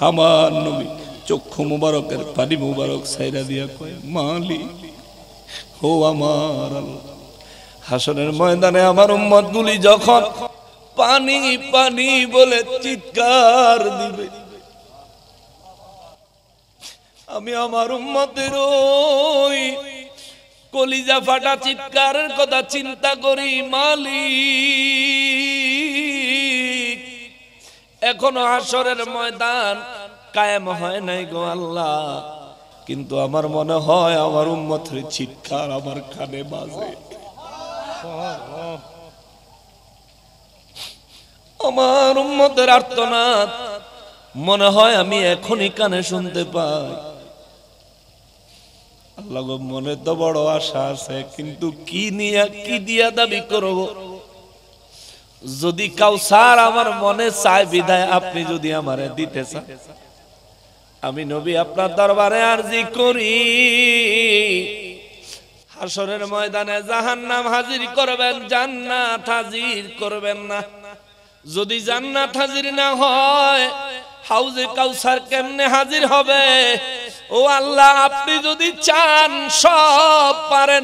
আমার নবী চক্ষু মুবারকের পানি মুবারক ছাইরা দিয়া কয় মালিক ও আমার আল্লাহ, হাসরের ময়দানে আমার উম্মত গুলি যখন পানি পানি বলে চিৎকার দিবে, আমি আমার উম্মতের ওই কলিজা ফাটা চিৎকারের কথা চিন্তা করি। মালিক এখনো হাসরের ময়দান কায়েম হয় নাই গো আল্লাহ, কিন্তু আমার মনে হয় আমার উম্মতের চিৎকার আমার কানে বাজে, আমার উম্মতের আর্তনাদ মনে হয় আমি এখনই কানে শুনতে পাই। আল্লাহ গো, মনে তো বড় আশা আছে, কিন্তু কি নিয়ে কি দিয়া দাবি করব? যদি কাউসার আমার মনে চায় বিদায় আপনি যদি আমারে দিতে চান, আমি নবী আপনার দরবারে আরজি করি, হাসরের ময়দানে জাহান্নাম হাজির করবেন, জান্নাত হাজির করবেন না। যদি জান্নাত হাজির না হয় হাউজে কাউসার কেমনে হাজির হবে? ও আল্লাহ, আপনি যদি চান সব পারেন,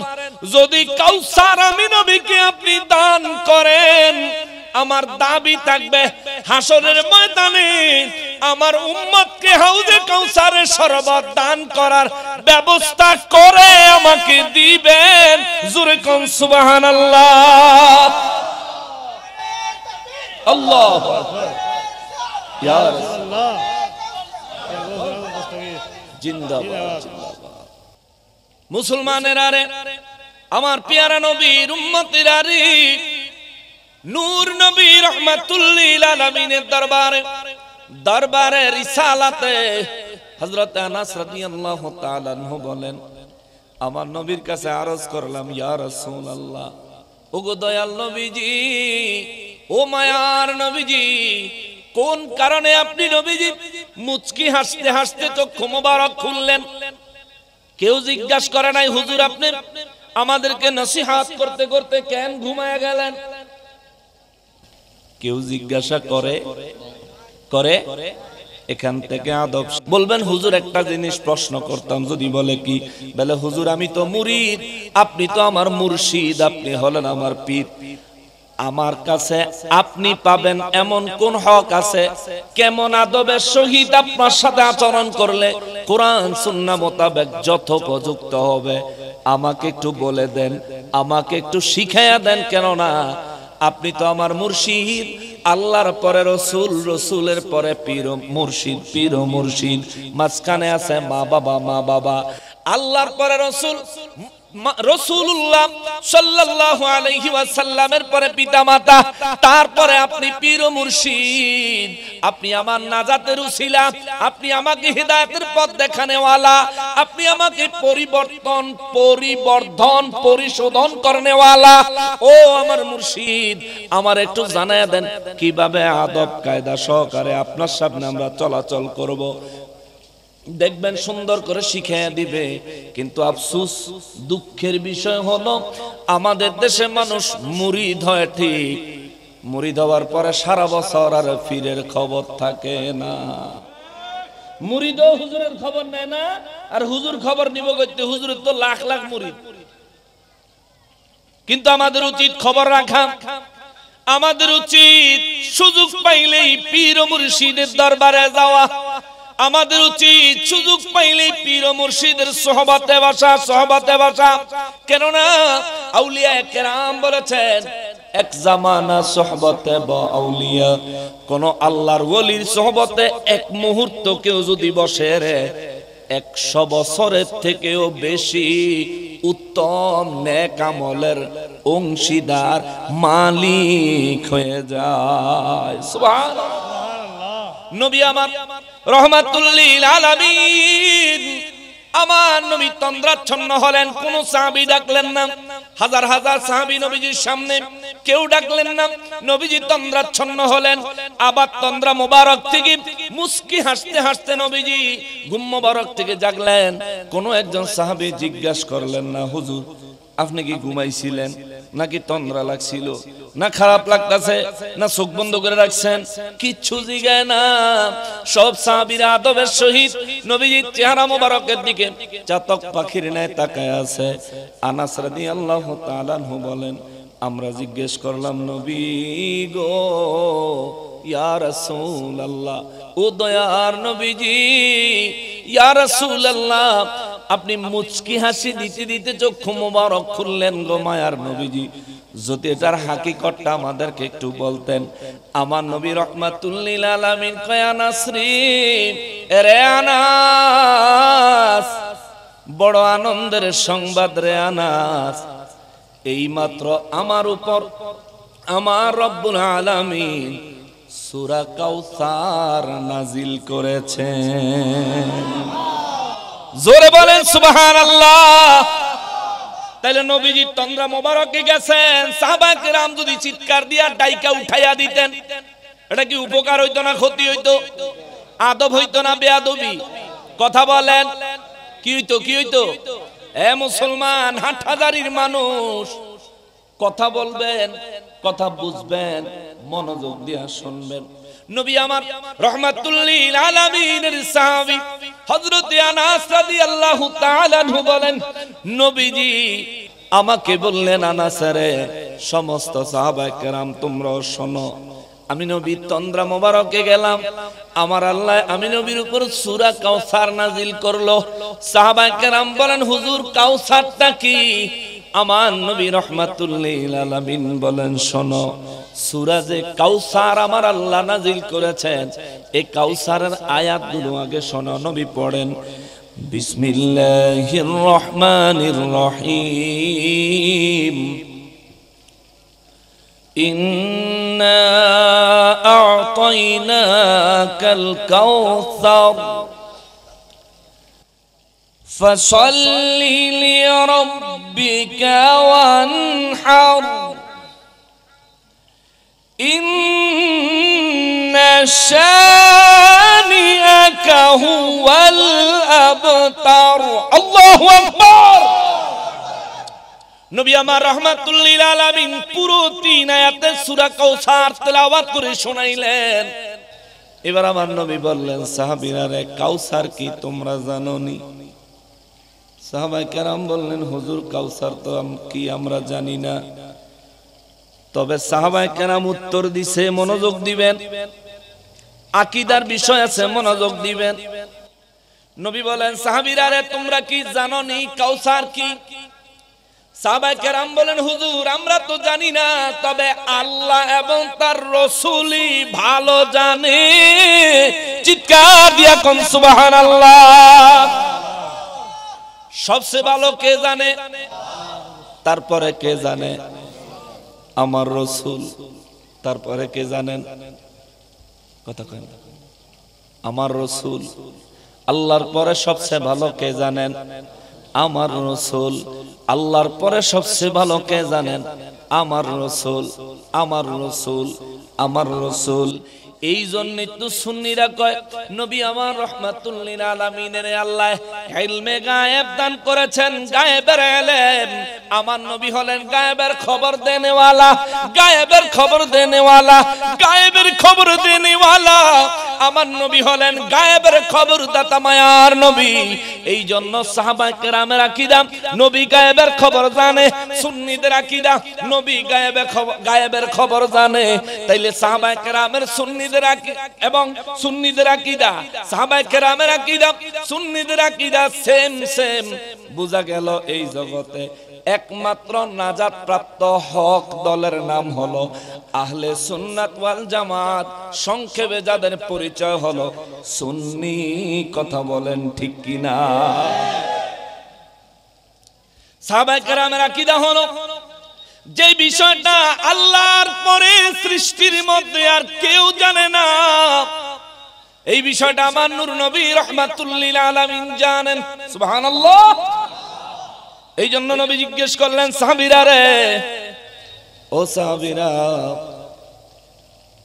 যদি কাউসার আমি নবীকে আপনি দান করেন, আমার দাবি থাকবে হাসরের ময়দানে আমার উম্মতকে হাউজে কাউসারের শরবত দান করার ব্যবস্থা করে আমাকে দিবেন। জোরে কোন সুবহানাল্লাহ। আল্লাহু আকবার। ইয়া রাসূলুল্লাহ জিন্দাবাদ জিন্দাবাদ। মুসলমানেরা রে, আমার পেয়ারা নবীর উম্মতেরা রে, নূর নবী রাহমাতুল লিল আলামিনের দরবারে রিসালাতে হযরত আনাস রাদিয়াল্লাহু তাআলা আনহু বলেন, আমার নবীর কাছে আরজ করলাম, ইয়া রাসূলুল্লাহ, ওগো দয়াল নবীজি, ও মায়ার নবীজি, কোন কারণে আপনি নবীজি মুচকি হাসতে হাসতে চক্ষু মোবারক খুললেন? কেউ জিজ্ঞাসা করে নাই হুজুর আপনি আমাদেরকে নসিহত করতে করতে কেন ঘুমায়া গেলেন? কেউ জিজ্ঞাসা করে এখান থেকে আদব বলবেন, হুজুর একটা জিনিস প্রশ্ন করতাম, যদি বলে কি? বলে হুজুর আমি তো মুরিদ, আপনি তো আমার মুর্শিদ, আপনি হলেন আমার পীর, আমার কাছে আপনি পাবেন এমন কোন হক আছে? কেমন আদবের সহিত আপনার সাথে আচরণ করলে কোরআন সুন্নাহ মোতাবেক যথোপযুক্ত হবে আমাকে একটু বলে দেন, আমাকে একটু শিখাইয়া দেন, কেননা আপনি তো আমার মুর্শিদ, আল্লাহর পরে রসুল, রসুলের পরে পীর মুর্শিদ, পীর মুর্শিদ, মাঝখানে আছে মা বাবা, আল্লাহর পরে রসুল, রাসূলুল্লাহ সাল্লাল্লাহু আলাইহি ওয়াসাল্লামের পরে পিতামাতা, তারপরে আপনি পীর মুর্শিদ, আপনি আমার নাজাতের উসিলা, আপনি আমাকে হিদায়াতের পথ দেখানেওয়ালা, আপনি আমাকে পরিবর্ধন পরিশোধন করনেওয়ালা। ও আমার মুর্শিদ, আমার একটু জানায়া দেন কিভাবে আদব কায়দা সহকারে আপনার সামনে আমরা চলাচল করব। দেখবেন সুন্দর করে শিখিয়ে দিবে। কিন্তু আফসোস, দুঃখের বিষয় হলো আমাদের দেশে মানুষ মুরিদ হয় ঠিক, মুরিদ হওয়ার পরে সারা বছর আর পীরের খবর থাকে না। মুরিদও হুজুরের খবর নেয় না, আর হুজুর খবর নিব করতে, হুজুরের তো লাখ লাখ মুরিদ। কিন্তু আমাদের উচিত খবর রাখা, আমাদের উচিত সুযোগ পাইলেই পীর মুর্শিদের দরবারে যাওয়া, আমাদের উচিত সুযোগ পাইলেই পীর মুর্শিদের সোহবতে বসা, কেননা আউলিয়া কেরাম বলেছেন, এক জামানা সোহবতে বা আউলিয়া, কোন আল্লাহর ওলির সোহবতে এক মুহূর্ত কেউ যদি বসে রে, 100 বছরের থেকেও বেশি উত্তম নেক আমলের অংশীদার মালিক হয়ে যায়। সুবহানাল্লাহ। নবী আমার রহমাতুল লিল আলামিন, আমার নবী তন্দ্রাচ্ছন্ন হলেন, কোন সাহাবী ডাকলেন না, হাজার হাজার সাহাবী নবীজির সামনে, কেউ ডাকলেন না, নবীজি তন্দ্রাচ্ছন্ন হলেন। আবার তন্দ্রা মোবারক থেকে মুস্কি হাসতে হাসতে নবীজি ঘুম মোবারক থেকে জাগলেন। কোন একজন সাহাবী জিজ্ঞাসা করলেন না, হুজুর আপনি কি ঘুমাইছিলেন নাকি তন্দ্রা লাগছিল? না খারাপ লাগতেছে না চোখ বন্ধ করে রাখছেন? কিচ্ছু জিগায় না। সব সাহাবীরা আদবের সহিত নবীজির চেহারা মোবারকের দিকে চাতক পাখির ন্যায় তাকায় আছে। আনাস রাদিয়াল্লাহু তাআলা আনহু বলেন, আমরা জিজ্ঞেস করলাম, নবী গো, ইয়া রাসূলুল্লাহ, ও দয়ার নবীজি, ইয়া রাসূলুল্লাহ, আপনি মুচকি হাসি দিতে দিতে চক্ষু মোবারক খুললেন গো মায়ার নবীজি, যদি এটার হাকিকতটা আমাদেরকে একটু বলতেন। আমার নবী রাহমাতুল লিল আলামিন কয়, আনাস রে, রে আনাস, বড় আনন্দের সংবাদ রে আনাস, এইমাত্র আমার উপর আমার রব্বুল আলামিন সূরা কাউসার নাজিল করেছেন। জোরে বলেন সুবহানাল্লাহ। তাইলে নবীজি তন্দ্রা মোবারকে গেছেন, সাহাবায়ে কেরাম যদি চিৎকার দিয়া ডাইকা উঠাইয়া দিতেন, এটা কি উপকার হইতো না ক্ষতি হইতো? আদব হইতো না বেয়াদবি? কথা বলেন, কি হইতো? কি হইতো? এ মুসলমান, হাটহাজারির মানুষ, কথা বলবেন, কথা বুঝবেন, মনোযোগ দিয়া শুনবেন। নবী আমার রাহমাতুল লিল আলামিনের সাহাবী হযরত আনাস রাদিয়াল্লাহু তাআলা আনহু বলেন, নবীজি আমাকে বললেন, আনাস রে, সমস্ত সাহাবায়ে কেরাম তোমরা শোনো, আমি নবী তন্দ্রা মোবারকে গেলাম, আমার আল্লাহ আমি নবীর উপর সূরা কাউসার নাজিল করলো। সাহাবায়ে কেরাম বলেন, হুজুর কাউসারটা কি? আমার নবী রাহমাতুল লিল আলামিন বলেন, শোনো, সূরা যে কাউসার আমার আল্লাহ নাজিল করেছেন, এই কাউসারের আয়াতগুলো আগে শোনো। নবী পড়েন, বিসমিল্লাহির রহমানির রহিম, ইন্না আ'তাইনাকাল কাউসার ফাসাল্লি লিরাব্বিকা ওয়ানহার ইন্না শানিআকা হুয়াল আবতার। আল্লাহু আকবার। নবী আমার রাহমাতুল লিল আলামিন পুরো 3 আয়াতে সূরা কাউসার তেলাওয়াত করে শোনাইলেন। এবার আমার নবী বললেন, সাহাবীরা রে, কাউসার কি তোমরা জানোনি? সাহাবায়ে কেরাম বললেন, হুজুর কাউসার তো কি আমরা জানি না। তবে সাহাবায়ে কেরাম উত্তর দিছে, মনোযোগ দিবেন, আকীদার বিষয় আছে, মনোযোগ দিবেন। নবী বলেন, সাহাবীরা রে, তোমরা কি জানোনি কাউসার কি? সাহাবায়ে কেরাম বলেন, হুজুর আমরা তো জানি না, তবে আল্লাহ এবং তার রাসূলই ভালো জানে। চিৎকার দিয়া কোন সুবহানাল্লাহ। সবচেয়ে ভালো কে জানে? তারপরে কে জানে? আমার রাসূল। তারপরে কে জানেন? কথা কয় না। আমার রাসূল। আল্লাহর পরে সবচেয়ে ভালো কে জানেন? আমার রাসূল। আল্লাহর পরে সবচেয়ে ভালো কে জানেন? আমার রাসূল। আমার রাসূল। আমার রাসূল। এই জন্যই তো সুন্নিরা কয়, নবী আমার রাহমাতুল লিল আলামিনের আল্লাহ ইলমে গায়েব দান করেছেন, গায়েবের ইলম। আমার নবী হলেন গায়েবের খবর দেনেওয়ালা, গায়েবের খবর দেনেওয়ালা, গায়েবের খবর দেনেওয়ালা। আমার নবী হলেন গায়েবের খবর দাতা, মায়ার নবী। এই জন্য সাহাবায়ে কেরামের আকীদা নবী গায়েবের খবর জানে, সুন্নিদের আকীদা নবী গায়েবের খবর জানে। তাইলে সাহাবায়ে কেরামের সুন্নিদের এবং সুন্নিদের আকীদা, সাহাবায়ে কেরামের আকীদা সুন্নিদের আকীদা সেম সেম। বুঝা গেল এই জগতে একমাত্র নাজাত প্রাপ্ত হক দলের নাম হলো আহলে সুন্নাত ওয়াল জামাত। সংক্ষেপে যাদের পরিচয় হলো সুন্নি। কথা বলেন ঠিক কিনা? সাহাবায়ে কেরামের আকীদা হলো যে বিষয়টা আল্লাহর পরে সৃষ্টির মধ্যে আর কেউ জানে না, এই বিষয়টা আমার নূর নবী রাহমাতুল লিল আলামিন জানেন। সুবহানাল্লাহ। এই জন্য নবী জিজ্ঞেস করলেন, সাহাবীরা রে, ও সাহাবীরা,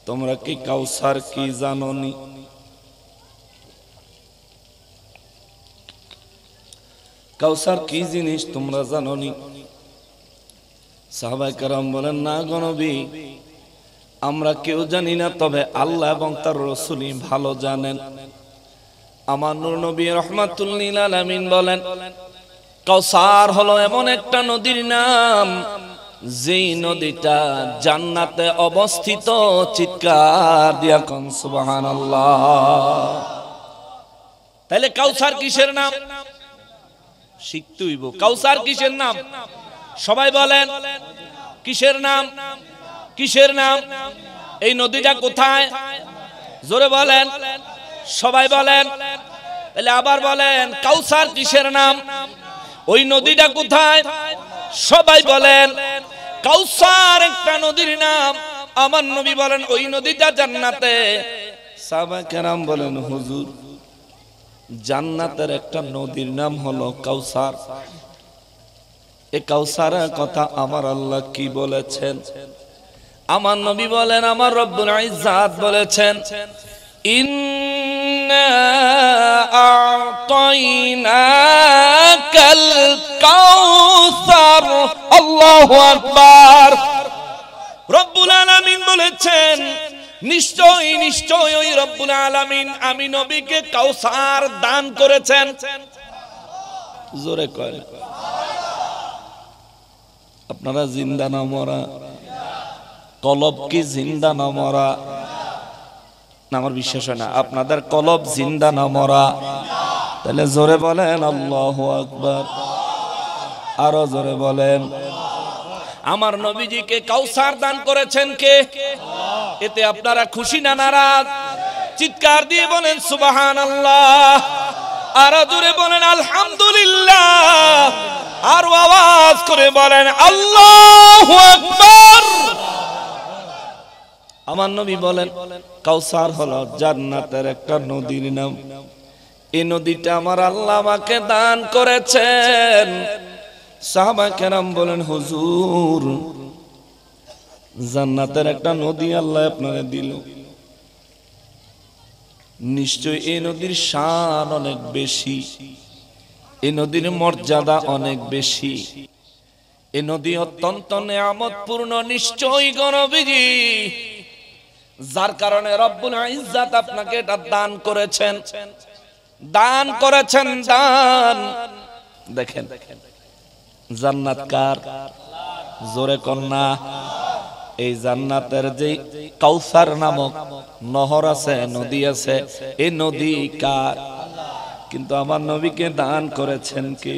তোমরা কি কাউসার কি জানোনি? কাউসার কি জিনিস তোমরা জানোনি? সাহাবায়ে কেরাম বলেন, না গো নবী, আমরা কেউ জানি না, তবে আল্লাহ এবং তার রাসূলই ভালো জানেন। আমার নূর নবী রাহমাতুল লিল আলামিন বলেন, কাউসার হলো এমন একটা নদীর নাম, যেই নদীটা জান্নাতে অবস্থিত। চিৎকার দিয়া কোন সুবহানাল্লাহ। তাহলে কাউসার কিসের নাম? শিখতে হইব। কাউসার কিসের নাম? সবাই বলেন, কিসের নাম? কিসের নাম? এই নদীটা কোথায়? জোরে বলেন, সবাই বলেন। তাহলে আবার বলেন, কাউসার কিসের নাম? ওই নদীটা কোথায়? সবাই বলেন। কাউসার একটা নদীর নাম। আমার নবী বলেন, ওই নদীটা জান্নাতে। সাহাবায়ে কেরাম বলেন, হুজুর, জান্নাতের একটা নদীর নাম হলো কাউসার। এই কাউসারের কথা আমার আল্লাহ কি বলেছেন? আমার নবী বলেন, আমার রব্বুল ইজ্জাত বলেছেন, ইন্না আ'তাইনাকাল কাউসার। আল্লাহু আকবার। রব্বুল আলামিন বলেছেন, নিশ্চয় নিশ্চয় ওই রব্বুল আলামিন আমি নবীকে কাউসার দান করেছেন। জোরে কয়। আপনারা জিন্দা না মরা? কলব কি জিন্দা না মরা? না, আমার বিশ্বাস হয় না। আপনাদের কলব জিন্দা না মরা? তাহলে জোরে বলেন আল্লাহু আকবার। আরো জোরে বলেন। আমার নবীজিকে কাউসার দান করেছেন কে? এতে আপনারা খুশি না নারাজ? চিৎকার দিয়ে বলেন সুবহানাল্লাহ। আরো জোরে বলেন আলহামদুলিল্লাহ। আর আওয়াজ করে বলেন আল্লাহু আকবার। আমার নবী বলেন, কাউসার হলো জান্নাতের একটা নদীর নাম। এই নদীটা আমার আল্লাহ আমাকে দান করেছেন। সাহাবায়ে কেরাম বলেন, হুজুর, জান্নাতের একটা নদী আল্লাহ আপনারে দিল, নিশ্চয় এই নদীর শান অনেক বেশি, এই নদীর মর্যাদা অনেক বেশি, এই নদী অত্যন্ত নিয়ামতপূর্ণ। নিশ্চয়ই গো নবীজি, যার কারণে রব্বুল ইজ্জাত আপনাকে এটা দান করেছেন। দান করেছেন, দান। দেখেন, জান্নাত কার? জোরে কন্যা। এই জান্নাতের যে কাউসার নামক নহর আছে, নদী আছে, এই নদী কার? কিন্তু আমার নবীকে দান করেছেন কে?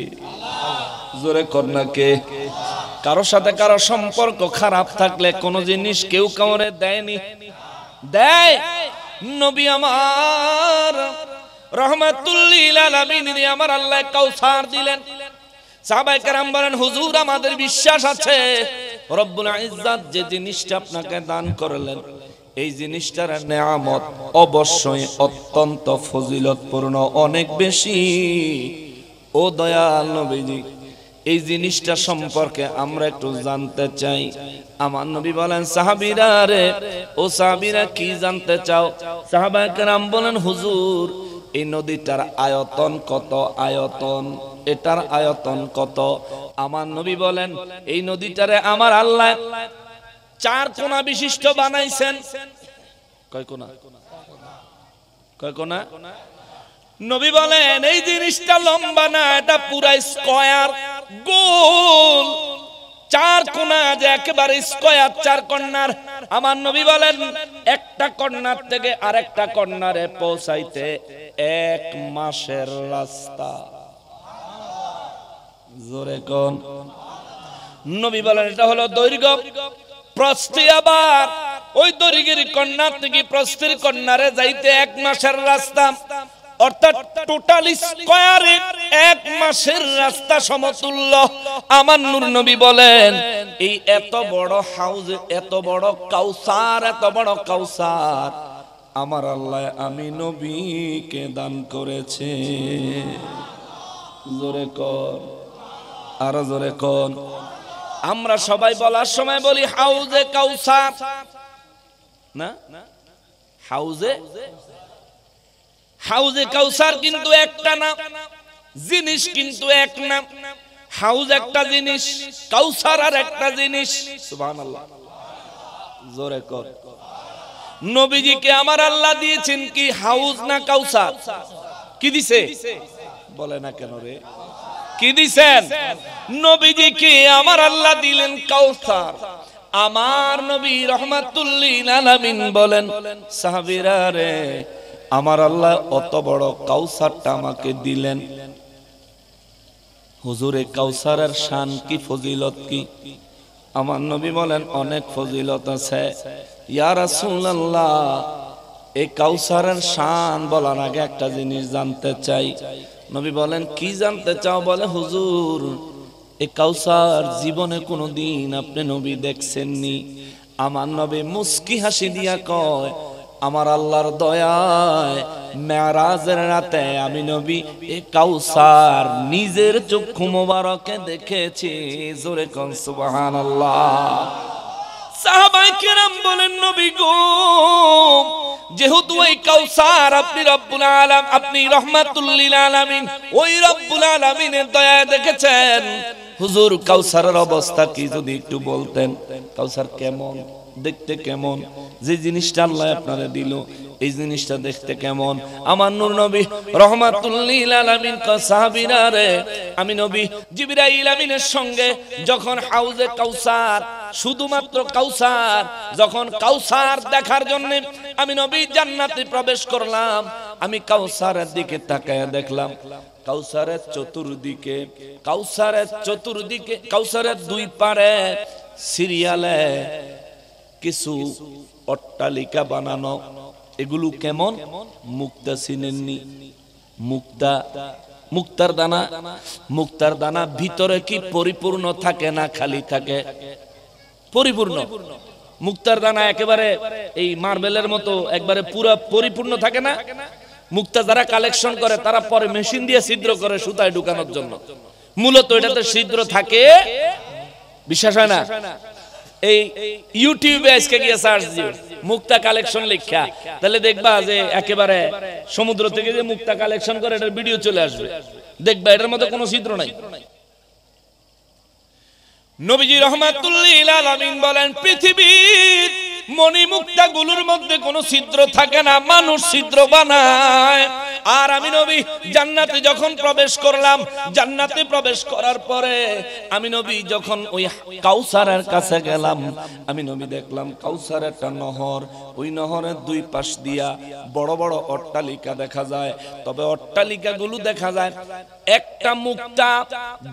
জোরে কন্যা কে? কারো সাথে কারো সম্পর্ক খারাপ থাকলে কোন জিনিস কেউ কাউরে দেয়নি? দেয়। নবী আমার রহমাতুল লিল আলামিন আমার আল্লাহ কাউসার দিলেন। সাহাবায়ে কেরাম বলেন, হুজুর, আমাদের বিশ্বাস আছে রব্বুল ইজ্জাত যে জিনিসটা আপনাকে দান করলেন, এই জিনিসটার নিয়ামত অবশ্যই অত্যন্ত ফজিলতপূর্ণ, অনেক বেশি। ও দয়াল নবীজি, এই জিনিসটা সম্পর্কে আমরা একটু জানতে চাই। আমার নবী বলেন, সাহাবীরা রে, ও সাহাবীরা, কি জানতে চাও? সাহাবায়ে কেরাম বলেন, হুজুর, এই নদীটার আয়তন কত? আয়তন, এটার আয়তন কত? আমার নবী বলেন, এই নদীটারে আমার আল্লাহ 4 কোণা বিশিষ্ট বানাইছেন। কয় কোণা? কয় কোণা? নবী বলেন, এই জিনিসটা লম্বা না, এটা পুরা স্কয়ার, গোল। 4 কোণা, যে একেবারে স্কয়ার 4 কর্নার। আমার নবী বলেন, একটা কর্নার থেকে আরেকটা কর্নারে পৌঁছাইতে 1 মাসের রাস্তা। জোরে কোন? নবী বলেন, এটা হলো দৈর্ঘ্য। প্রস্থে আবার ওই দৈর্ঘ্যের কর্নার থেকে প্রস্থের কর্নারে যাইতে 1 মাসের রাস্তা। অর্থাৎ টোটাল স্কয়ারে 1 মাসের রাস্তা সমতুল্য। আমার নূর নবী বলেন, এই এত বড় হাউজ, এত বড় কাউসার, এত বড় কাউসার আমার আল্লাহ আমি নবীকে দান করেছে। জোরে কর, আরো জোরে কর। আমরা সবাই বলার সময় বলি হাউজে কাউসার, না? হাউজে হাউজে কাউসার কিন্তু একটা না, জিনিস কিন্তু এক না। হাউজ একটা জিনিস, কাউসার আর একটা জিনিস। সুবহানাল্লাহ, জোরে কর। নবীজিকে আমার আল্লাহ দিয়েছেন কি হাউজ না কাউসার? কি দিছে? বলে না কেন রে? কি দিছেন? নবীজিকে আমার আল্লাহ দিলেন কাউসার। আমার নবী রাহমাতুল লিল আলামিন বলেন, সাহাবীরা রে, আমার আল্লাহ অত বড় কাউসারটা আমাকে দিলেন, হুজুরে কাউসারের শান কি, ফজিলত কি? আমার নবী বলেন, অনেক ফজিলত আছে। ইয়া রাসূলুল্লাহ, এই কাউসারের শান বলার আগে একটা জিনিস জানতে চাই। নবী বলেন, কি জানতে চাও? বলে, হুজুর, এই কাউসার জীবনে কোনোদিন আপনি নবী দেখছেননি। আমার নবী মুস্কি হাসি দিয়া কয়, আমার আল্লাহর দয়ায় মেরাজের রাতে আমি নবী এই কাউসার নিজের চক্ষু মোবারকে দেখেছি। জোরে কোন সুবহানাল্লাহ। সাহাবায়ে কেরাম বলেন, নবী গো, যেহেতু ওই কাউসার আপনি রব্বুল আলামিন, আপনি রাহমাতুল লিল আলামিন, ওই রব্বুল আলামিনের দয়া দেখেছেন, হুজুর কাউসারের অবস্থা কি যদি একটু বলতেন? কাউসার কেমন, দেখতে কেমন? যে জিনিসটা আল্লাহ আপনারে দিল, এই জিনিসটা দেখতে কেমন? আমার নূর নবী রাহমাতুল লিল আলামিন কয়, সাহাবীরা রে, আমি নবী জিবরাইল আমিনের সঙ্গে যখন হাউজে কাউসার, শুধুমাত্র কাউসার, যখন কাউসার দেখার জন্য আমি নবী জান্নাতে প্রবেশ করলাম, আমি কাউসারের দিকে তাকায়া দেখলাম, কাউসারের চতুর্দিকে, কাউসারের চতুর্দিকে, কাউসারের দুই পারে সিরিয়ালে কিছু অট্টালিকা বানানো। এগুলো কেমন? মুক্তা চিনেননি? মুক্তা, মুক্তার দানা, মুক্তার দানা ভিতরে কি পরিপূর্ণ থাকে না খালি থাকে? পরিপূর্ণ। মুক্তার দানা একেবারে এই মার্বেলের মতো একবারে পুরো পরিপূর্ণ থাকে না। মুক্তা যারা কালেকশন করে তারা পরে মেশিন দিয়ে ছিদ্র করে সুতায় ঢুকানোর জন্য। মূলত এটাতে ছিদ্র থাকে, বিশ্বাস হয় না? এই ইউটিউবে আজকে গিয়ে সার্চ দিও মুক্তা কালেকশন লেখা, তাহলে দেখবা যে একেবারে সমুদ্র থেকে যে মুক্তা কালেকশন করে এটার ভিডিও চলে আসবে, দেখবা এটার মধ্যে কোনো ছিদ্র নাই। নবীজি রাহমাতুল লিল আলামিন বলেন, পৃথিবীর মণি মুক্তা গুলোর মধ্যে কোনো ছিদ্র থাকে না, মানুষ ছিদ্র বানায়। আর আমি নবী জান্নাতে যখন প্রবেশ করলাম, জান্নাতে প্রবেশ করার পরে আমি নবী যখন ওই কাউসারের কাছে গেলাম, আমি নবী দেখলাম কাউসার একটা নহর, ওই নহরের দুই পাশ দিয়া বড় বড় অট্টালিকা দেখা যায়। তবে অট্টালিকাগুলো দেখা যায় একটা মুক্তা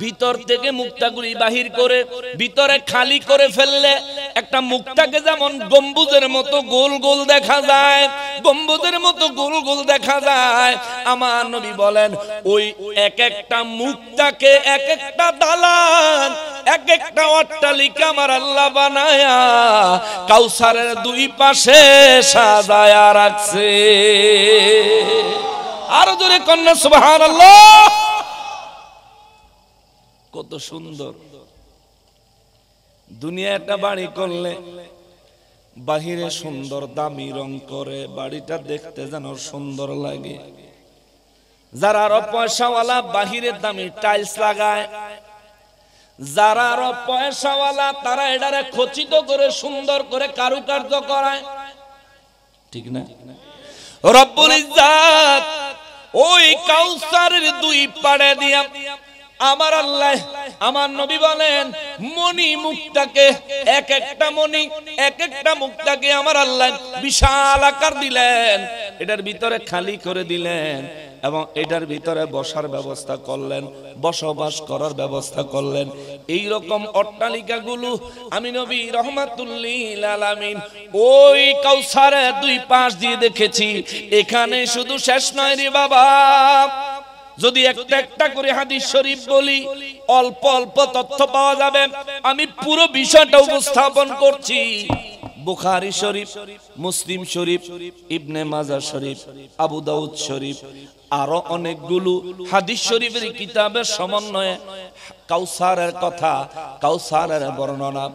ভিতর থেকে মুক্তাগুলি বাহির করে ভিতরে খালি করে ফেললে একটা মুক্তাকে যেমন গম্বুজের মতো গোল গোল দেখা যায়, গম্বুজের মতো গোল গোল দেখা যায়, আমার নবী বলেন ওই এক একটা মুক্তাকে এক একটা দালান, এক একটা অট্টালিকা আমার আল্লাহ বানায়া কাউসারের দুই পাশে সাজায়া রাখছে। আরো জোরে কন্যা সুবহানাল্লাহ। কত সুন্দর! দুনিয়া একটা বাড়ি করলে বাহিরে সুন্দর দামি রং করে, বাড়িটা দেখতে যেন সুন্দর লাগে। যারা আরো পয়সাওয়ালা বাহিরে দামি টাইলস লাগায়, যারা আরো পয়সাওয়ালা তারা এটারে খচিত করে সুন্দর করে কারুকার্য করায়, ঠিক না? রব্বুল ইজ্জাত ওই কাউসারের দুই পাড়ে দিয়া আমার আল্লাহ, আমার নবী বলেন মণি মুক্তাকে এক একটা মণি এক একটা মুক্তাকে আমার আল্লাহ বিশাল আকার দিলেন, এটার ভিতরে খালি করে দিলেন এবং এটার ভিতরে বসার ব্যবস্থা করলেন, বসবাস করার ব্যবস্থা করলেন। এই রকম অট্টালিকাগুলো আমি নবী রাহমাতুল লিল আলামিন ওই কাউসারের দুই পাশ দিয়ে দেখেছি। এখানে শুধু শেষ নয় রে বাবা, যদি একটা একটা করে হাদিস শরীফ বলি অল্প অল্প তথ্য পাওয়া যাবে। আমি পুরো বিষয়টা উপস্থাপন করছি। বুখারী শরীফ, মুসলিম শরীফ, ইবনে মাজাহ শরীফ, আবু দাউদ শরীফ, আরো অনেকগুলো হাদিস শরীফের কিতাবের সমন্বয়ে কাউসারের কথা, কাউসারের বর্ণনা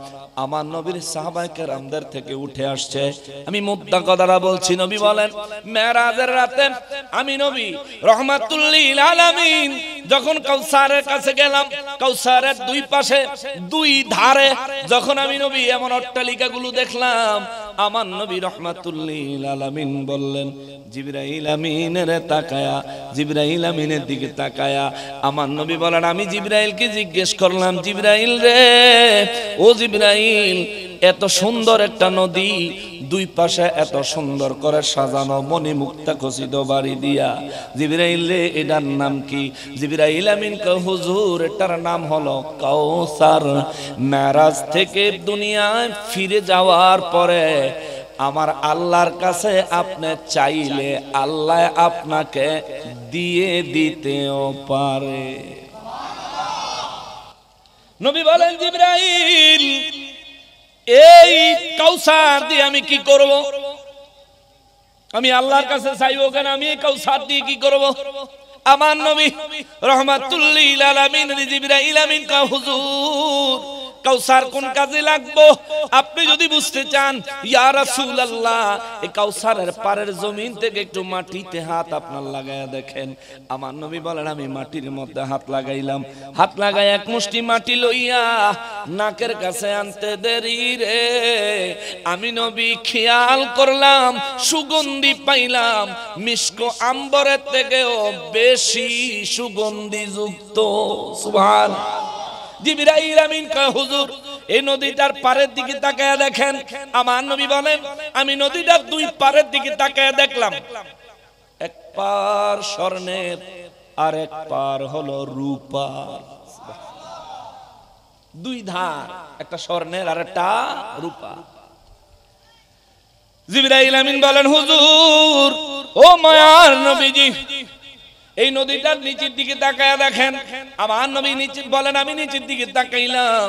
আমার নবীর সাহাবায়ে কেরামদের থেকে উঠে আসছে। আমি মুদ্দা কথাটা বলছি। নবী বলেন মেরাজের রাতে আমি নবী রাহমাতুল লিল আলামিন যখন কাউসারের কাছে গেলাম, কাউসারের দুই পাশে দুই ধারে যখন আমি নবী এমন অট্টালিকাগুলো দেখলাম, আমার নবী রাহমাতুল্লিল আলামিন বললেন, জিবরাইল আমিনের তাকায়া, জিবরাইল আমিনের দিকে তাকায়া আমার নবী বলেন, আমি জিবরাইলকে জিজ্ঞেস করলাম, জিবরাইল রে, ও জিবরাইল, এত সুন্দর একটা নদী, দুই পাশে এত সুন্দর করে সাজানো মণিমুক্তা খচিত বাড়ি দিয়া, জিবরাইল রে, এটার নাম কি? জিবরাইল আমিন কয়, হুজুর, এটার নাম হলো কাউসার। মেরাজ থেকে দুনিয়ায় ফিরে যাওয়ার পরে আমার আল্লাহর কাছে আপনি চাইলে আল্লাহ আপনাকে দিয়ে দিতেও পারে। নবী বলেন, জিবরাইল, এই কাউসার দিয়ে আমি কি করব? আমি আল্লাহর কাছে চাইবো কেন? আমি এই কাউসার দিয়ে কি করব? আমার নবী রাহমাতুল্লিল আলামিন জিবরাইল আমিন কয়, হুজুর, কাউসার কোন কাজে লাগবো আপনি যদি বুঝতে চান, ইয়া রাসূলুল্লাহ, এই কাউসারের পারের জমিন থেকে একটু মাটিতে হাত আপনার লাগায়া দেখেন। আমার নবী বলেন, আমি মাটির মধ্যে হাত লাগাইলাম, হাত লাগাই এক মুষ্টি মাটি লইয়া নাকের কাছে আনতে দেরি রে, আমি নবী খেয়াল করলাম সুগন্ধি পাইলাম মিশক আম্বরের থেকেও বেশি সুগন্ধি যুক্ত। সুবহানাল্লাহ। জিবরাইল আমিন কয়, হুজুর, এই নদীটার পারের দিকে তাকায়া দেখেন। আমার নবী বলেন, আমি নদীটার দুই পারের দিকে তাকায়া দেখলাম, এক পার স্বর্ণের আর এক পার হলো রূপার। দুই ধার, একটা স্বর্ণের আর একটা রূপা। জিবরাইল আমিন বলেন, হুজুর, ও মায়ার নবীজি, এই নদীটার নিচের দিকে তাকায়া দেখেন। আমার নবী নিচে বলেন, আমি নিচের দিকে তাকাইলাম,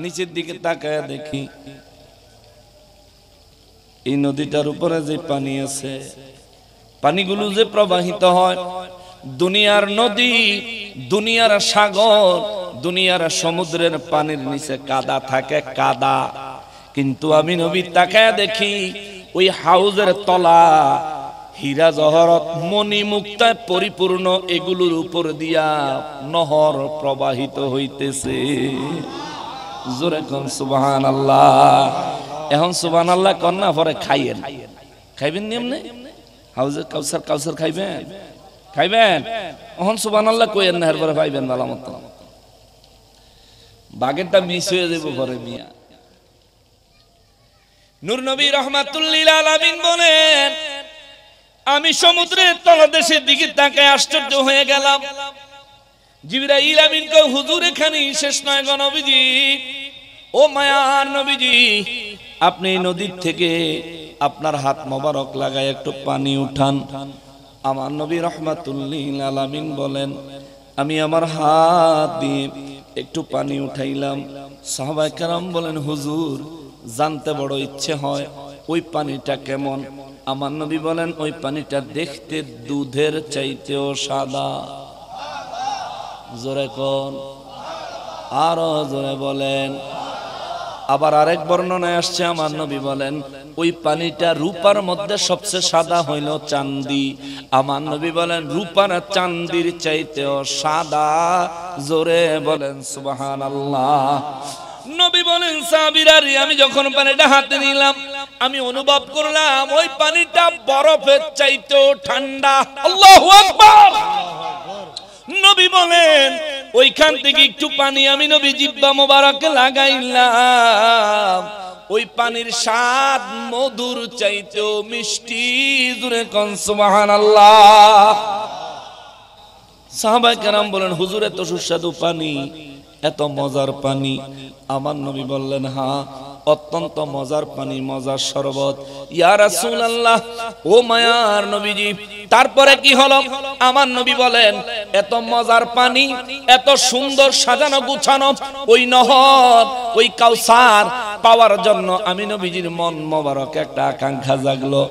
নিচের দিকে তাকায়া দেখি এই নদীটার উপরে যে পানি আছে, পানিগুলো যে প্রবাহিত হয়, দুনিয়ার নদী, দুনিয়ার সাগর, দুনিয়ার সমুদ্রের পানির নিচে কাদা থাকে, কাদা। কিন্তু আমি নবী তাকায়া দেখি ওই হাউজের তলা হীরা জহরত মণি মুক্তায় পরিপূর্ণ, এগুলোর উপর দিয়া নহর প্রবাহিত হইতেছে। জোরে কোন সুবহানাল্লাহ। এখন সুবহানাল্লাহ কন্যা পরে খাইয়েন, খাইবেন নিয়মনে হাউজের কাউসার, কাউসার খাইবেন, খাইবেন। এখন সুবহানাল্লাহ কইেন না, এরপরে পাইবেন ভালো মতো। বাগেরটা মিস হয়ে যাবে পরে মিয়া। নূর নবী রাহমাতুল্লিল আলামিন বলেন, আমি সমুদ্রের তলদেশের দিকে তাকায় আশ্চর্য হয়ে গেলাম। জিবরাইল আমিন কয়, হুজুর, এখানেই শেষ নয় গো নবীজি, ও মায়ার নবীজি, আপনি নদীর থেকে আপনার হাত মোবারক লাগায় একটু পানি উঠান। আমার নবী রাহমাতুল্লিল আলামিন বলেন, আমি আমার হাত দিয়ে একটু পানি উঠাইলাম। সাহাবায়ে কেরাম বলেন, হুজুর, জানতে বড় ইচ্ছে হয় ওই পানিটা কেমন। আমার নবী বলেন, ওই পানিটা দেখতে দুধের চাইতেও সাদা। জোরে কোন, আরো জোরে বলেন। আবার আরেক বর্ণনায় আসছে, আমার নবী বলেন, ওই পানিটা রূপার মধ্যে সবচেয়ে সাদা হইল চাঁদি। আমার নবী বলেন, রূপার চাঁদির চাইতেও সাদা। জোরে বলেন সুবহানাল্লাহ। নবী বলেন, সাহাবীরা, আমি যখন পানিটা হাতে নিলাম, আমি অনুভব করলাম ওই পানিটা বরফের চাইতেও ঠান্ডা। আল্লাহু আকবার। নবী বলেন, ওইখান থেকে একটু পানি আমি নবী জিহ্বা মোবারকে লাগাইলাম, ওই পানির স্বাদ মধুর চাইতেও মিষ্টি। জোরে কোন সুবহানাল্লাহ। সাহাবায়ে কেরাম বলেন, হুজুর, এত সুস্বাদু পানি, এত মজার পানি? আমার নবী বললেন, হ্যাঁ, অত্যন্ত মজার পানি, মজার শরবত। ইয়া রাসূলুল্লাহ, ও মায়ার নবীজি, তারপরে কি হলো? আমার নবী বলেন, এত মজার পানি, এত সুন্দর সাজানো গুছানো ওই নহর, ওই কাউসার পাওয়ার জন্য আমি নবীজির মন মোবারক একটা আকাঙ্ক্ষা জাগলো।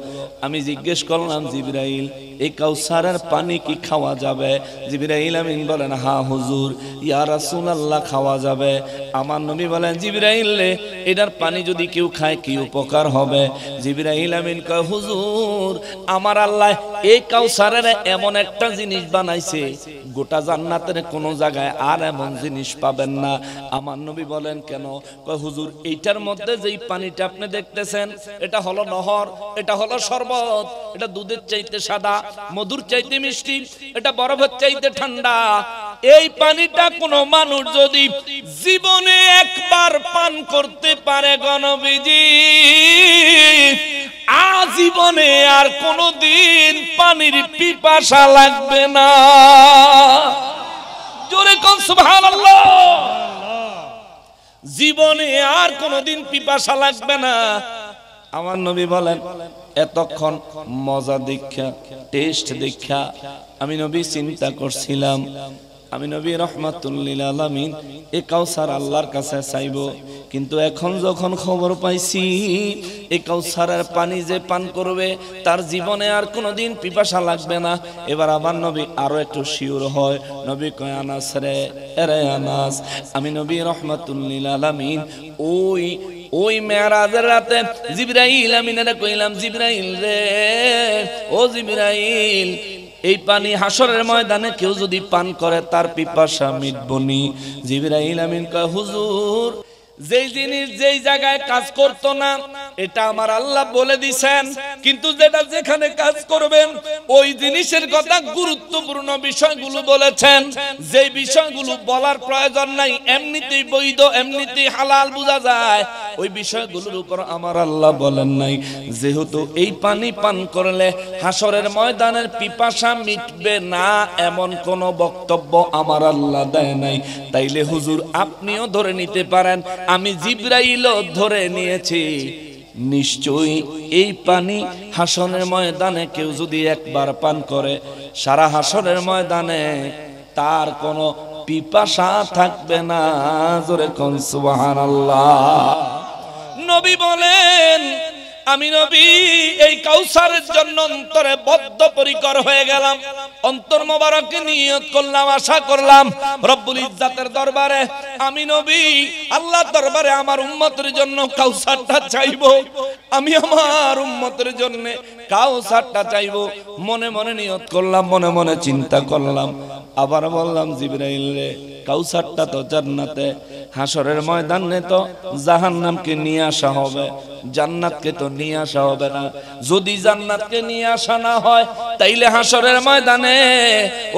আমি জিজ্ঞেস করলাম, জিবরাইল, এই কাউসারের পানি কি খাওয়া যাবে? জিবরাইল আমিন বলেন, হ্যাঁ হুজুর, ইয়া রাসূলুল্লাহ, খাওয়া যাবে। আমার নবী বলেন, জিবরাইল রে, এটার পানি যদি কেউ খায় কি উপকার হবে? জিবরাইল আমিন কয়, হুজুর, আমার আল্লাহ এই কাউসারের এমন একটা জিনিস বানাইছে গোটা জান্নাতের কোন জায়গায় আর এমন জিনিস পাবেন না। আমার নবী বলেন কেন? কয় হুজুর এইটার মধ্যে যেই পানিটা আপনি দেখতেছেন এটা হলো নহর, এটা হলো শরবত, এটা দুধের চাইতে সাদা, মধুর চাইতে মিষ্টি, এটা বরফের চাইতে ঠান্ডা। এই পানিটা কোন মানুষ যদি জীবনে একবার পান করতে পারে গণবিজি, আজীবনে আর কোনদিন পানির পিপাসা লাগবে না। জোরে কোন সুবহানাল্লাহ। জীবনে আর কোনদিন পিপাসা লাগবে না। আমার নবী বলেন এতক্ষণ মজা দীক্ষা, টেস্ট দীক্ষা আমি নবী চিন্তা করছিলাম, আমি নবী রহমাতুল লিল আলামিন এই কাউসার আল্লাহর কাছে চাইবো, কিন্তু এখন যখন খবর পাইছি এই কাউসারের পানি যে পান করবে তার জীবনে আর কোনোদিন পিপাসা লাগবে না। এবার আমার নবী আরো একটু শিওর হয়। নবী কয় আনাস রে, এরে আনাস, আমি নবী রহমাতুল লিল আলামিন ওই মেরাজের রাতে জিবরাইল আমিনের কইলাম, জিবরাইল রে, ও জিবরাইল, এই পানি হাসরের ময়দানে কেউ যদি পান করে তার পিপাসা মিটবনি। জিবরাইল আমিন কয় হুজুর, যেই জিনিস যেই জায়গায় কাজ করতো না এটা আমার আল্লাহ বলে দিছেন, কিন্তু যেটা যেখানে কাজ করবেন ওই জিনিসের কথা গুরুত্বপূর্ণ বিষয়গুলো বলেছেন। যে বিষয়গুলো বলার প্রয়োজন নাই, এমনিতেই বৈধ, এমনিতেই হালাল বোঝা যায়, ওই বিষয়গুলোর উপর আমার আল্লাহ বলেন নাই। যেহেতু এই পানি পান করলে হাসরের ময়দানের পিপাসা মিটবে না এমন কোন বক্তব্য আমার আল্লাহ দেয় নাই, তাইলে হুজুর আপনিও ধরে নিতে পারেন, আমি জিবরাইলও ধরে নিয়েছি, নিশ্চয়ই এই পানি হাসরের ময়দানে কেউ যদি একবার পান করে সারা হাসরের ময়দানে তার কোনো পিপাসা থাকবে না। জোরে কোন সুবহানাল্লাহ। নবী বলেন আমি নবী এই কাউসারের জন্য অন্তরে বদ্ধপরিকর হয়ে গেলাম, অন্তর মোবারকে নিয়ত করলাম, আশা করলাম রব্বুল ইজ্জাতের দরবারে আমি নবী আল্লাহর দরবারে আমার উম্মতের জন্য কাউসারটা চাইবো, আমি আমার উম্মতের জন্য কাউসারটা চাইবো। মনে মনে নিয়ত করলাম, মনে মনে চিন্তা করলাম, আবার বললাম জিবরাইল রে, কাউসারটা তো জান্নাতে, হাসরের ময়দানে তো জাহান্নামকে নিয়ে আসা হবে, জান্নাতকে তো নিয়ে আসা হবে না। যদি জান্নাতকে নিয়ে আসা না হয় তাইলে হাসরের ময়দানে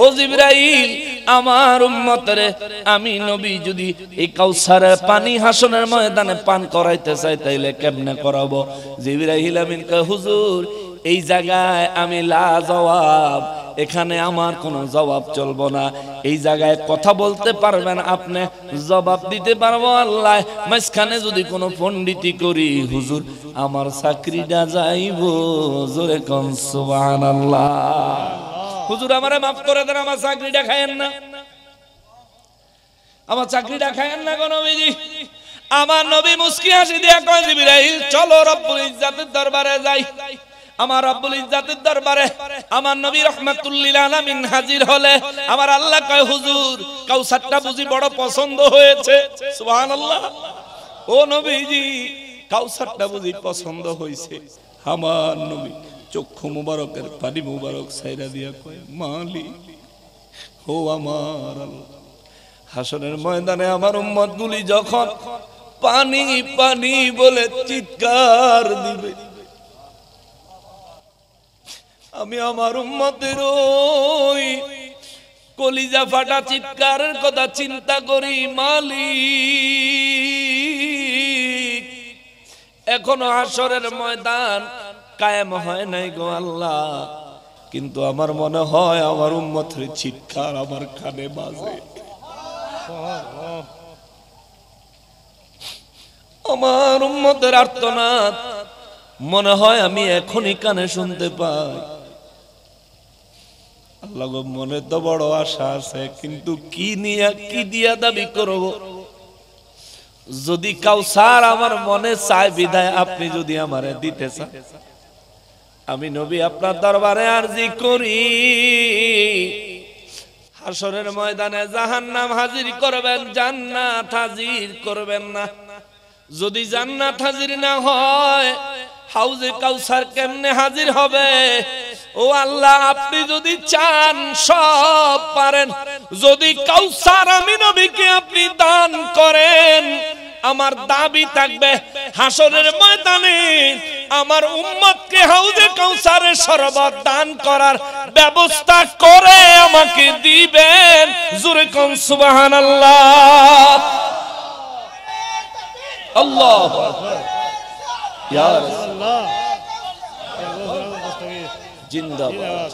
ও জিবরাইল আমার উম্মতরে আমি নবী যদি এই কাউসারের পানি হাসরের ময়দানে পান করাইতে চাই তাইলে কেমনে করাবো? জিবরাইল আমিন কয় হুজুর এই জায়গায় আমি লা জবাব, এখানে আমার কোনো জবাব চলবো না, এই জায়গায় কথা বলতে পারবেন আপনি, জবাব দিতে পারবো আল্লাহ। মাঝখানে যদি কোনো পণ্ডিতি করি হুজুর আমার চাকরিটা যাইবো। জোরে কোন সুবহানাল্লাহ। হুজুর আমারে মাফ করে দেন, আমার চাকরিটা খায়েন না, আমার চাকরিটা খায়েন না গো নবীজি। আমার নবী মুস্কি হাসি দিয়া কয় জিবরাইল চলো রব্বুল ইজ্জাতের দরবারে যাই। আমার রব্বুল ইজ্জাতের দরবারে আমার নবী রাহমাতুল লিল আলামিন হাজির হলে আমার আল্লাহ কয় হুজুর কাউসারটা বুঝি বড় পছন্দ হয়েছে। সুবহানাল্লাহ। ও নবীজি কাউসারটা বুঝি পছন্দ হয়েছে। আমার নবী চক্ষু মুবারকের পানি মুবারক ছাইরা দিয়া কয় মালিক ও আমার আল্লাহ, হাসরের ময়দানে আমার উম্মতগুলি যখন পানি পানি বলে চিৎকার দিবে, আমি আমার উম্মতের ওই কলিজা ফাটা চিৎকারের কথা চিন্তা করি। মালিক এখনো হাসরের ময়দান কায়েম হয় নাই গো আল্লাহ, কিন্তু আমার মনে হয় আমার উম্মতের চিৎকার আমার কানে বাজে, আমার উম্মতের আর্তনাদ মনে হয় আমি এখনই কানে শুনতে পাই। আল্লাহ গো মনে তো বড় আশা আছে, কিন্তু কি নিয়ে কি দিয়া দাবি করব? যদি কাউসার আমার মনে চায় বিধায় আপনি যদি আমারে দিতে চান, আমি নবী আপনার দরবারে আরজি করি হাসরের ময়দানে জাহান্নাম হাজির করবেন, জান্নাত হাজির করবেন না। যদি জান্নাত হাজির না হয় হাউজে কাউসার কেমনে হাজির হবে? ও আল্লাহ আপনি যদি চান সব পারেন, যদি কাউসার আমি নবীকে আপনি দান করেন, আমার দাবি থাকবে হাসরের ময়দানে আমার উম্মতকে হাউজে কাউসারের শরবত দান করার ব্যবস্থা করে আমাকে দিবেন। জোরে কোন সুবহানাল্লাহ। আল্লাহু আকবার। ইয়া রাসূলুল্লাহ জিন্দাবাদ।